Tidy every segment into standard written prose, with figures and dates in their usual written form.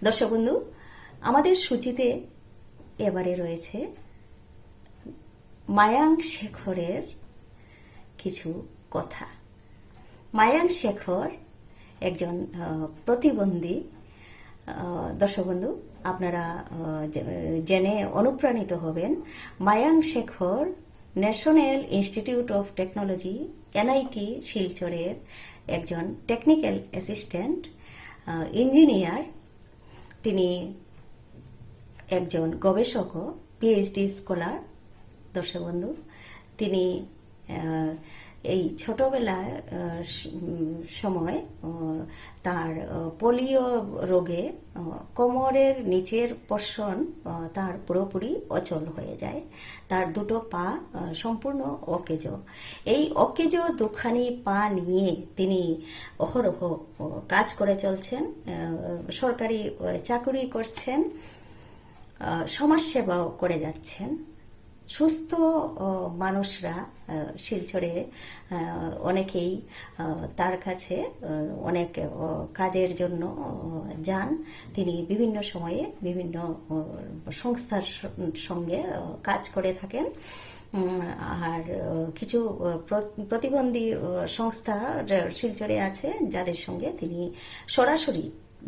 দর্শক বন্ধু, আমাদের সূচিতে এবারে রয়েছে মায়াঙ্ক শেখরের কিছু কথা। মায়াঙ্ক শেখর একজন প্রতিবন্ধী। দর্শক বন্ধু, আপনারা জেনে অনুপ্রাণিত হবেন। Mayank Shekhar national institute of technology NIT শিলচরের একজন টেকনিক্যাল অ্যাসিস্ট্যান্ট ইঞ্জিনিয়ার। তিনি একজন গবেষকও, পিএইচডি স্কলার। দর্শক বন্ধু, তিনি এই ছোটবেলায় সময় তার পোলিও রোগে কোমরের নিচের পোর্শন তার পুরোপুরি অচল হয়ে যায়। তার দুটো পা সম্পূর্ণ অকেজো। এই অকেজো দুখানি পা নিয়ে তিনি অহরহ কাজ করে চলছেন, সরকারি চাকুরি করছেন, সমাজসেবাও করে যাচ্ছেন। সুস্থ মানুষরা শিলচরে অনেকেই তার কাছে অনেক কাজের জন্য যান। তিনি বিভিন্ন সময়ে বিভিন্ন সংস্থার সঙ্গে কাজ করে থাকেন। আর কিছু প্রতিবন্ধী সংস্থা শিলচরে আছে যাদের সঙ্গে তিনি সরাসরি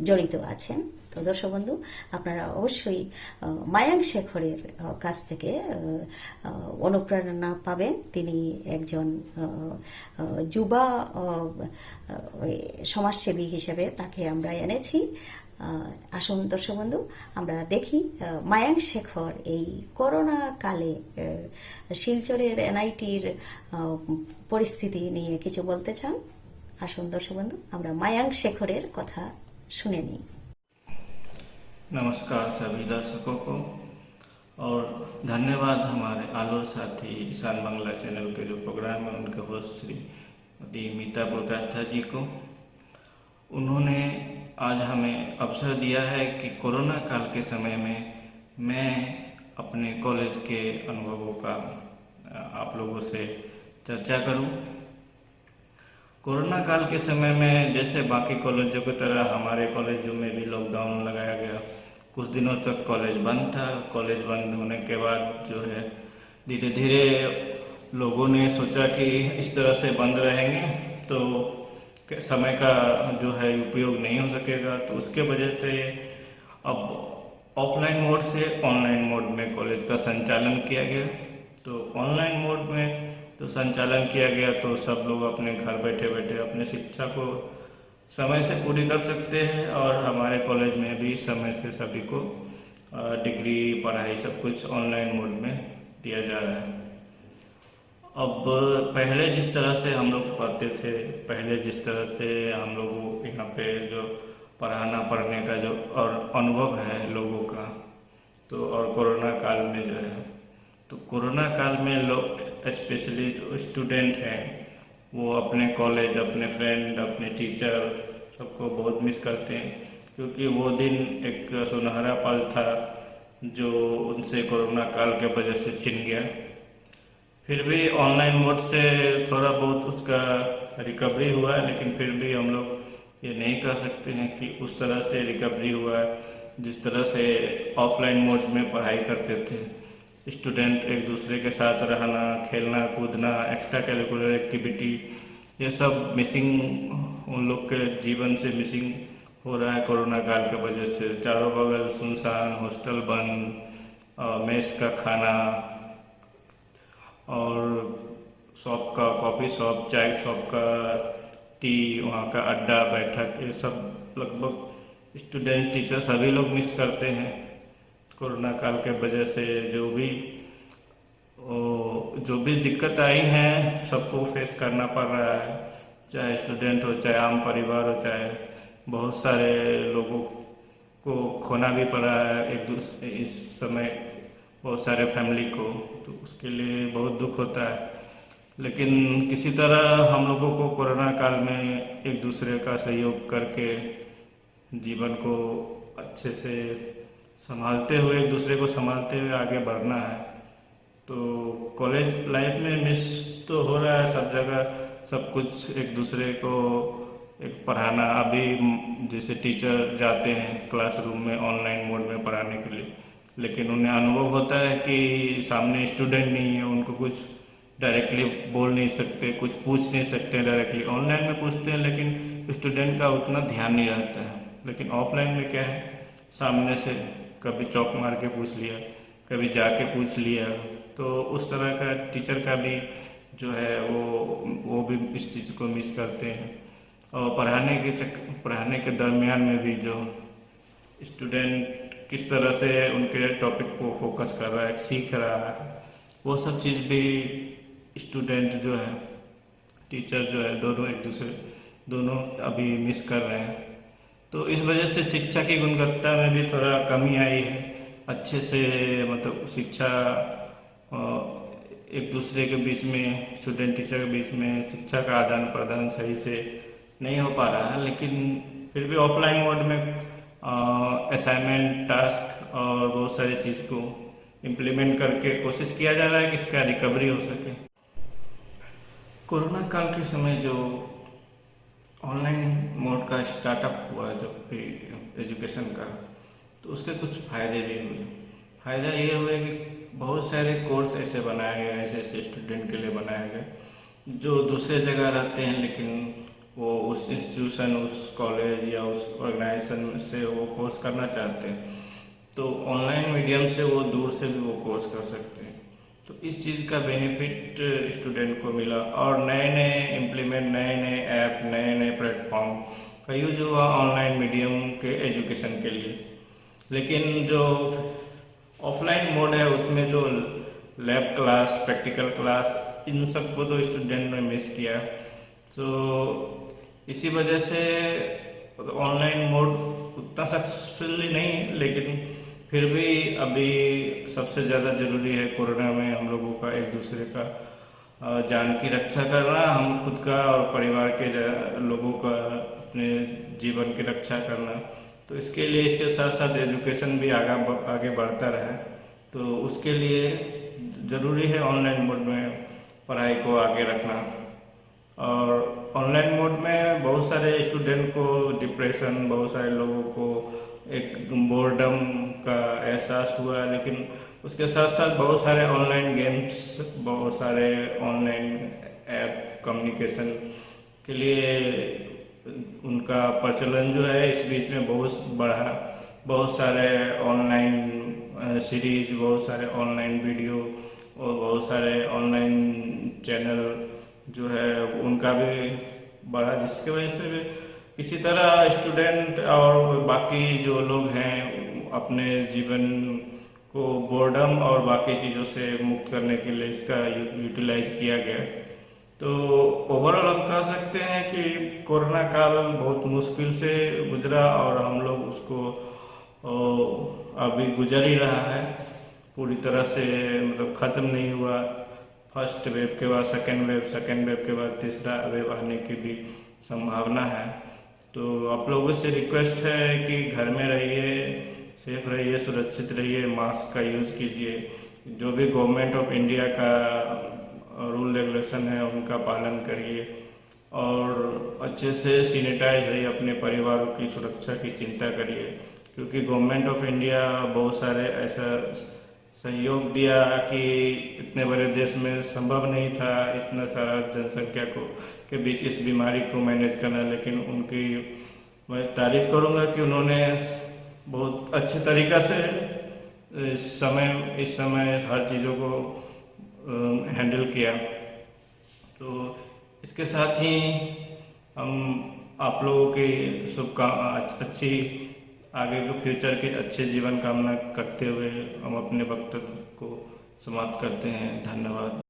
জড়িত আছেন। তো দর্শক বন্ধু, আপনারা অবশ্যই মায়াঙ্ক শেখরের কাছ থেকে অনুপ্রেরণা পাবেন। তিনি একজন যুবা সমাজসেবী হিসেবে তাকে আমরা এনেছি। আসুন দর্শক বন্ধু, আমরা দেখি মায়াঙ্ক শেখর এই করোনা কালে শিলচরের এনআইটির পরিস্থিতি নিয়ে কিছু বলতে চান। আসুন দর্শক বন্ধু, আমরা मायांक शेखरेर कथा सुने नहीं। नमस्कार सभी दर्शकों को और धन्यवाद हमारे आलोर साथी ईशान बांग्ला चैनल के जो प्रोग्राम है उनके होस्ट श्रीमती मीता प्रकाष्ठा जी को। उन्होंने आज हमें अवसर दिया है कि कोरोना काल के समय में मैं अपने कॉलेज के अनुभवों का आप लोगों से चर्चा करूं। कोरोना काल के समय में जैसे बाकी कॉलेजों की तरह हमारे कॉलेजों में भी लॉकडाउन लगाया गया। कुछ दिनों तक कॉलेज बंद था। कॉलेज बंद होने के बाद जो है धीरे धीरे लोगों ने सोचा कि इस तरह से बंद रहेंगे तो समय का जो है उपयोग नहीं हो सकेगा। तो उसके वजह से अब ऑफलाइन मोड से ऑनलाइन मोड में कॉलेज का संचालन किया गया। तो ऑनलाइन मोड में तो संचालन किया गया तो सब लोग अपने घर बैठे बैठे अपने शिक्षा को समय से पूरी कर सकते हैं और हमारे कॉलेज में भी समय से सभी को डिग्री पढ़ाई सब कुछ ऑनलाइन मोड में दिया जा रहा है। अब पहले जिस तरह से हम लोग पढ़ते थे, पहले जिस तरह से हम लोगों यहाँ पे जो पढ़ने का जो और अनुभव है लोगों का, तो और कोरोना काल में जो है, तो कोरोना काल में लोग स्पेशली जो स्टूडेंट हैं वो अपने कॉलेज, अपने फ्रेंड, अपने टीचर सबको बहुत मिस करते हैं, क्योंकि वो दिन एक सुनहरा पल था जो उनसे कोरोना काल के वजह से छिन गया। फिर भी ऑनलाइन मोड से थोड़ा बहुत उसका रिकवरी हुआ है, लेकिन फिर भी हम लोग ये नहीं कह सकते हैं कि उस तरह से रिकवरी हुआ है जिस तरह से ऑफलाइन मोड में पढ़ाई करते थे। स्टूडेंट एक दूसरे के साथ रहना, खेलना कूदना, एक्स्ट्रा करिकुलर एक्टिविटी, ये सब मिसिंग उन लोग के जीवन से मिसिंग हो रहा है कोरोना काल के वजह से। चारों बगल सुनसान, हॉस्टल बंद, मेस का खाना और शॉप का, कॉफ़ी शॉप, चाय शॉप का, टी, वहाँ का अड्डा बैठक, ये सब लगभग स्टूडेंट टीचर सभी लोग मिस करते हैं। कोरोना काल के वजह से जो भी दिक्कत आई हैं सबको फेस करना पड़ रहा है, चाहे स्टूडेंट हो, चाहे आम परिवार हो, चाहे बहुत सारे लोगों को खोना भी पड़ा है इस समय, बहुत सारे फैमिली को, तो उसके लिए बहुत दुख होता है। लेकिन किसी तरह हम लोगों को कोरोना काल में एक दूसरे का सहयोग करके जीवन को अच्छे से संभालते हुए, एक दूसरे को संभालते हुए आगे बढ़ना है। तो कॉलेज लाइफ में मिस तो हो रहा है सब जगह, सब कुछ एक दूसरे को एक पढ़ाना। अभी जैसे टीचर जाते हैं क्लासरूम में ऑनलाइन मोड में पढ़ाने के लिए, लेकिन उन्हें अनुभव होता है कि सामने स्टूडेंट नहीं है, उनको कुछ डायरेक्टली बोल नहीं सकते, कुछ पूछ नहीं सकते डायरेक्टली। ऑनलाइन में पूछते हैं लेकिन स्टूडेंट का उतना ध्यान नहीं रहता है। लेकिन ऑफलाइन में क्या है, सामने से कभी चौक मार के पूछ लिया, कभी जाके पूछ लिया, तो उस तरह का टीचर का भी जो है वो भी इस चीज़ को मिस करते हैं। और पढ़ाने के दरमियान में भी जो स्टूडेंट किस तरह से उनके टॉपिक को फोकस कर रहा है, सीख रहा है, वो सब चीज़ भी स्टूडेंट जो है, टीचर जो है, दोनों अभी मिस कर रहे हैं। तो इस वजह से शिक्षा की गुणवत्ता में भी थोड़ा कमी आई है। अच्छे से मतलब शिक्षा एक दूसरे के बीच में, स्टूडेंट टीचर के बीच में शिक्षा का आदान प्रदान सही से नहीं हो पा रहा है। लेकिन फिर भी ऑफलाइन मोड में असाइनमेंट, टास्क और बहुत सारी चीज़ को इम्प्लीमेंट करके कोशिश किया जा रहा है कि इसका रिकवरी हो सके। कोरोना काल के समय जो ऑनलाइन मोड का स्टार्टअप हुआ, जब भी एजुकेशन का, तो उसके कुछ फायदे भी हुए। फायदा ये हुआ कि बहुत सारे कोर्स ऐसे बनाए गए, ऐसे ऐसे स्टूडेंट के लिए बनाए गए जो दूसरे जगह रहते हैं, लेकिन वो उस इंस्टीट्यूशन, उस कॉलेज या उस ऑर्गेनाइजेशन से वो कोर्स करना चाहते हैं, तो ऑनलाइन मीडियम से वो दूर से भी वो कोर्स कर सकते हैं। तो इस चीज़ का बेनिफिट स्टूडेंट को मिला। और नए नए ऐप, नए नए प्लेटफॉर्म का यूज हुआ ऑनलाइन मीडियम के एजुकेशन के लिए। लेकिन जो ऑफलाइन मोड है उसमें जो लैब क्लास, प्रैक्टिकल क्लास, इन सबको तो स्टूडेंट ने मिस किया। तो इसी वजह से ऑनलाइन मोड उतना सक्सेसफुली नहीं, लेकिन फिर भी अभी सबसे ज़्यादा ज़रूरी है कोरोना में हम लोगों का एक दूसरे का जान की रक्षा करना, हम खुद का और परिवार के लोगों का, अपने जीवन की रक्षा करना। तो इसके लिए इसके साथ साथ एजुकेशन भी आगे बढ़ता रहे, तो उसके लिए ज़रूरी है ऑनलाइन मोड में पढ़ाई को आगे रखना। और ऑनलाइन मोड में बहुत सारे स्टूडेंट को डिप्रेशन, बहुत सारे लोगों को एक बोर्डम का एहसास हुआ। लेकिन उसके साथ साथ बहुत सारे ऑनलाइन गेम्स, बहुत सारे ऑनलाइन ऐप कम्युनिकेशन के लिए उनका प्रचलन जो है इस बीच में बहुत बढ़ा। बहुत सारे ऑनलाइन सीरीज, बहुत सारे ऑनलाइन वीडियो और बहुत सारे ऑनलाइन चैनल जो है उनका भी बढ़ा, जिसकी वजह से भी किसी तरह स्टूडेंट और बाकी जो लोग हैं अपने जीवन को बोर्डम और बाकी चीज़ों से मुक्त करने के लिए इसका यूटिलाइज किया गया। तो ओवरऑल हम कह सकते हैं कि कोरोना काल बहुत मुश्किल से गुजरा और हम लोग उसको अभी गुजर ही रहा है, पूरी तरह से मतलब ख़त्म नहीं हुआ। फर्स्ट वेव के बाद सेकेंड वेव के बाद तीसरा वेव आने की भी संभावना है। तो आप लोगों से रिक्वेस्ट है कि घर में रहिए, सेफ रहिए, सुरक्षित रहिए, मास्क का यूज़ कीजिए, जो भी गवर्नमेंट ऑफ इंडिया का रूल रेगुलेशन है उनका पालन करिए और अच्छे से सैनिटाइज रहिए, अपने परिवारों की सुरक्षा की चिंता करिए, क्योंकि गवर्नमेंट ऑफ इंडिया बहुत सारे ऐसा सहयोग दिया कि इतने बड़े देश में संभव नहीं था इतना सारा जनसंख्या के बीच इस बीमारी को मैनेज करना। लेकिन उनकी मैं तारीफ करूंगा कि उन्होंने बहुत अच्छे तरीक़ा से इस समय हर चीज़ों को हैंडल किया। तो इसके साथ ही हम आप लोगों की अच्छी आगे के फ्यूचर के अच्छे जीवन कामना करते हुए हम अपने वक्तव्य को समाप्त करते हैं। धन्यवाद।